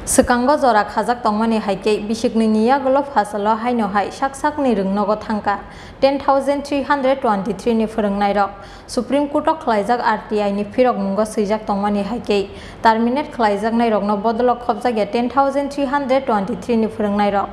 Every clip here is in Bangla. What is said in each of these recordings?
Swkango Jora Khajak Tongmani haikhe Bishikni Yagolo Phasalo haino hai Saksakni Rwngnogo Thangkha 10,323 ni Phrwngnairok Supreme Court of Khajak RTI ni Phwrwngnairok swijak Tongmani haikhe terminate Khajak nairokno bodolo khobjage 10,323 ni Phrwngnairok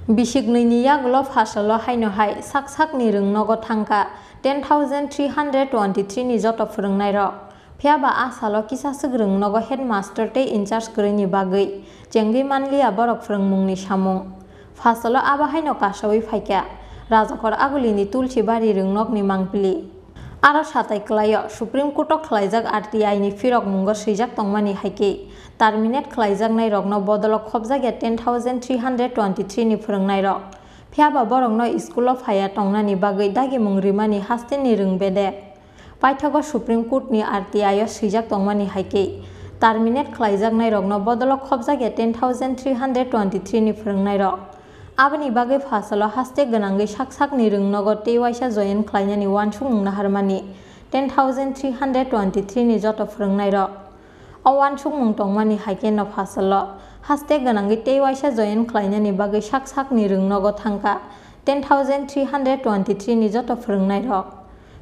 Bishikni Yagolo Phasalo haino hai Saksakni Rwngnogo Thangkha 10,323 ni joto Phrwngnairok Phiaba asalo kisasuk Rwngnogo headmaster tei incharge kwrwini bagwi jenggi manliya borok phrwngmungni samung Phasalo abo haino kasawi phaikha rajakor agulini tulsibari Rwngnogo mangpili aro satai klaio Supreme Court of Khajak RTI ni Phrwngnairok swijak Tongmani haikhe terminate Khajak nairokno bodolo khobjage 10,323 ni Phrwngnairok Phiaba borokno school phaya tongnani bagwi dagimung rimani hasteni rwngbedet paithago Supreme Court ni RTI o swijak Tongmani haikhe terminate Khajak nairokno bodolo khobjage 10,323 ni Phrwngnairok aboni bagwi Phasalo haste gwnangwi Saksakni Rwngnogo tei waisa join khlainani wansukmung naharmani 10,323 ni joto Phrwngnairok o wansukmung Tongmani haikhe no Phasalo haste gwnangwi tei waisa join khlainani bagwi Saksakni Rwngnogo Thangkha 10,323 ni joto Phrwngnairok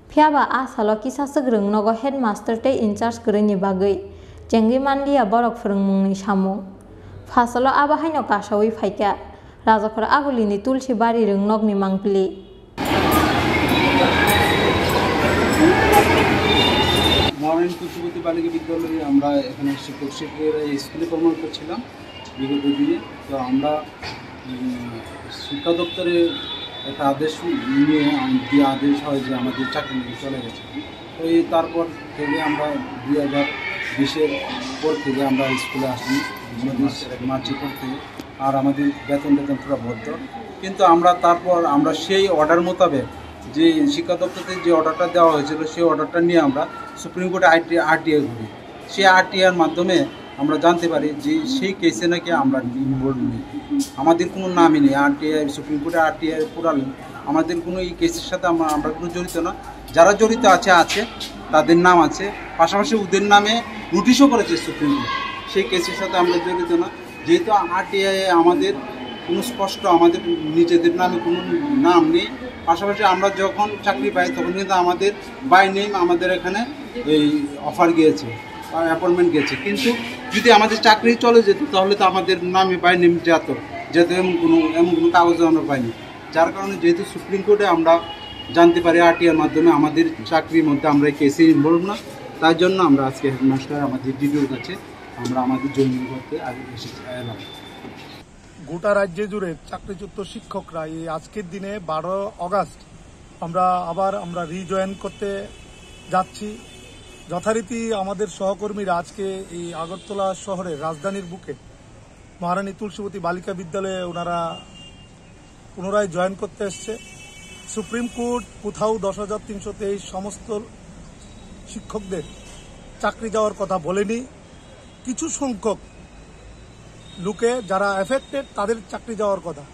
Phiaba asalo kisasuk Rwngnogo headmaster tei incharge kwrwini bagwi jenggi manliya borok phrwngmungni samung Phasalo abo haino kasawi phaikha rajakor agulini tulsibari Rwngnogo mangpili মহারানী তুলসীবতী বালিকা বিদ্যালয়ে আমরা এখানে শিক্ষক শিক্ষিকারা স্কুলে কর্মরত করছিলাম বিগত দিনে তো আমরা শিক্ষা দপ্তরে একটা আদেশ নিয়ে যে আদেশ হয় যে আমাদের চাকরি চলে গেছে তো এই তারপর থেকে আমরা 2020-এর পর থেকে আমরা স্কুলে আসি মার্চের পর থেকে আর আমাদের বেতন পুরো বদ্ধ কিন্তু আমরা সেই অর্ডার মোতাবেক যে শিক্ষা দপ্তরে যে অর্ডারটা দেওয়া হয়েছিল সেই অর্ডারটা নিয়ে আমরা সুপ্রিম কোর্টে আরটিআই করি সেই আরটিআইয়ের মাধ্যমে আমরা জানতে পারি যে সেই কেসে নাকি আমরা ইনভলভ নেই আমাদের কোনো নামই নেই আরটিআই সুপ্রিম কোর্টে আরটিআই পুরালে আমাদের কোনো এই কেসের সাথে আমরা কোনো জড়িত না যারা জড়িত আছে তাদের নাম আছে পাশাপাশি ওদের নামে নোটিশও করেছে সুপ্রিম কোর্ট সেই কেসের সাথে আমরা জড়িত না যেহেতু আরটিআই আমাদের কোনো স্পষ্ট আমাদের নিজেদের নামে কোনো নাম নেই পাশাপাশি আমরা যখন চাকরি পাই তখন কিন্তু আমাদের বাই নেম আমাদের এখানে এই অফার গিয়েছে অ্যাপয়েন্টমেন্ট গিয়েছে কিন্তু যদি আমাদের চাকরি চলে যেত তাহলে তো আমাদের নামে বাই নেম যেত এমন কোনো কাগজ আমরা পাইনি যার কারণে যেহেতু সুপ্রিম কোর্টে আমরা জানতে পারি আরটিআইয়ের মাধ্যমে আমাদের চাকরির মধ্যে আমরা কেসে ইনভলভ না তার জন্য আমরা আজকে হেডমাস্টার আমাদের ডিডিওর কাছে আমরা আমাদের জয়েন করতে এলাম গোটা রাজ্য জুড়ে চাকরিচ্যুত শিক্ষকরা এই আজকের দিনে 12 আগস্ট আমরা রিজয়েন করতে যাচ্ছি যথারীতি আমাদের সহকর্মীরা আজকে এই আগরতলা শহরের রাজধানীর বুকে মহারানী তুলসীবতী বালিকা বিদ্যালয়ে ওনারা পুনরায় জয়েন করতে এসছে সুপ্রিম কোর্ট কোথাও 10,323 সমস্ত শিক্ষকদের চাকরি যাওয়ার কথা বলেনি কিছু সংখ্যক লোকে যারা এফেক্টেড তাদের চাকরি যাওয়ার কথা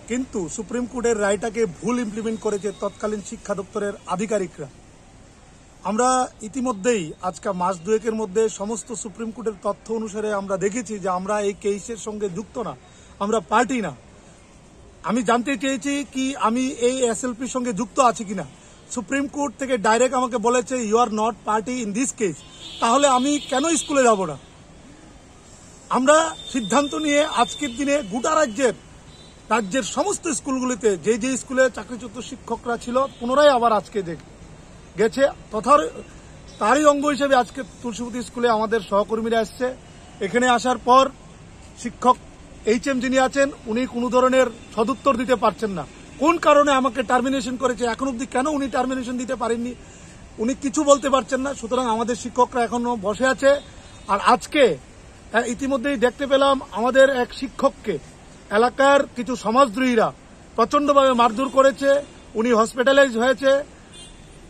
কিন্তু সুপ্রিম কোর্টের রায়টাকে ভুল ইমপ্লিমেন্ট করেছে তৎকালীন শিক্ষা দপ্তরের আধিকারিকরা আমরা ইতিমধ্যেই আজকে মাস দুয়েকের মধ্যে সমস্ত সুপ্রিম কোর্টের তথ্য অনুসারে আমরা দেখেছি যে আমরা এই কেসের সঙ্গে যুক্ত না আমরা পার্টি না আমি জানতে চেয়েছি কি আমি এই এসএলপির সঙ্গে যুক্ত আছি কিনা সুপ্রিম কোর্ট থেকে ডাইরেক্ট আমাকে বলেছে you are not party in this case তাহলে আমি কেন স্কুলে যাব না আমরা সিদ্ধান্ত নিয়ে আজকের দিনে গোটা রাজ্যের সমস্ত স্কুলগুলিতে যে স্কুলে চাকরিচ্যুত শিক্ষকরা ছিল পুনরায় আবার আজকে গেছে তারই অঙ্গ হিসেবে আজকে তুলসীবতী স্কুলে আমাদের সহকর্মীরা আসছে এখানে আসার পর শিক্ষক এইচএম যিনি আছেন উনি কোনো ধরনের সদুত্তর দিতে পারছেন না কোন কারণে আমাকে টার্মিনেশন করেছে এখন অবধি কেন উনি টার্মিনেশন দিতে পারেননি উনি কিছু বলতে পারছেন না সুতরাং আমাদের শিক্ষকরা এখনো বসে আছে আর আজকে ইতিমধ্যেই দেখতে পেলাম আমাদের এক শিক্ষককে এলাকার কিছু সমাজদ্রোহীরা প্রচন্ডভাবে মারধর করেছে উনি হসপিটালাইজ হয়েছে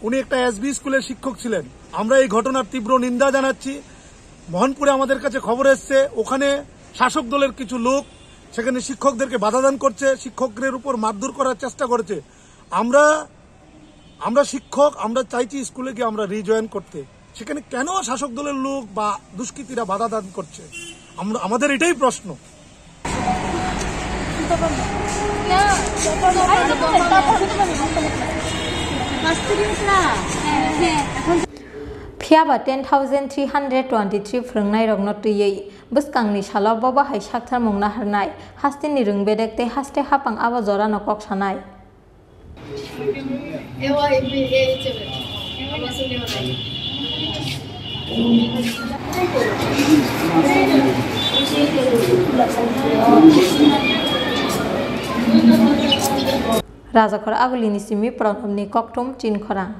উনি একটা এসবি স্কুলের শিক্ষক ছিলেন আমরা এই ঘটনার তীব্র নিন্দা জানাচ্ছি মোহনপুরে আমাদের কাছে খবর এসছে ওখানে শাসক দলের কিছু লোক সেখানে শিক্ষকদেরকে বাধাদান করছে শিক্ষকদের উপর মারধর করার চেষ্টা করেছে আমরা আমরা শিক্ষক, আমরা চাইছি স্কুলে গিয়ে আমরা রিজয়েন করতে, সেখানে কেন শাসক দলের লোক বা দুষ্কৃতীরা বাধা দান করছে? আমাদের এটাই প্রশ্ন। Phiaba 10,323 Phrwngnairok no tuyei bwskangni salo bo bahai sakthar mungna harnai hasteni rwngbedek te haste hapang abo Jora no kok sanai. Rajakhor agulini simi pranamni koktum Chin Khorang.